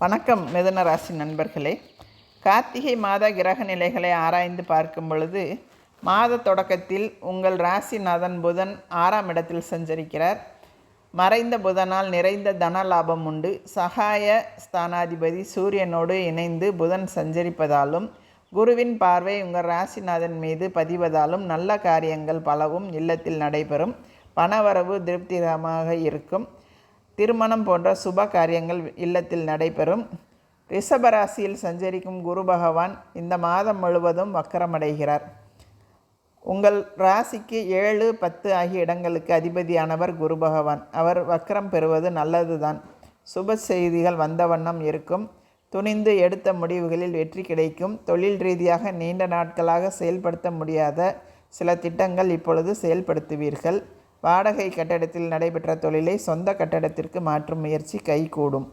வணக்கம் மிதுன ராசி நண்பர்களே. கார்த்திகை மாத கிரக நிலைகளை ஆராய்ந்து பார்க்கும் பொழுது மாத தொடக்கத்தில் உங்கள் ராசிநாதன் புதன் 6ஆம் இடத்தில் சஞ்சரிக்கிறார். மறைந்த புதனால் நிறைந்த தன லாபம் உண்டு. சகாய ஸ்தானாதிபதி சூரியனோடு இணைந்து புதன் சஞ்சரிப்பதாலும் குருவின் பார்வை உங்கள் ராசிநாதன் மீது பதிவதாலும் நல்ல காரியங்கள் பலவும் இல்லத்தில் நடைபெறும். பணவரவு திருப்திகரமாக இருக்கும். திருமணம் போன்ற சுப காரியங்கள் இல்லத்தில் நடைபெறும். ரிஷபராசியில் சஞ்சரிக்கும் குரு பகவான் இந்த மாதம் முழுவதும் வக்கரமடைகிறார். உங்கள் ராசிக்கு 7, 10 ஆகிய இடங்களுக்கு அதிபதியானவர் குரு பகவான். அவர் வக்கரம் பெறுவது நல்லதுதான். சுப செய்திகள் வந்த வண்ணம் இருக்கும். துணிந்து எடுத்த முடிவுகளில் வெற்றி கிடைக்கும். தொழில் ரீதியாக நீண்ட நாட்களாக செயல்படுத்த முடியாத சில திட்டங்கள் இப்பொழுது செயல்படுத்துவீர்கள். வாடகை கட்டடத்தில் நடைபெற்ற தொழிலை சொந்த கட்டடத்திற்கு மாற்றும் முயற்சி கைகூடும்.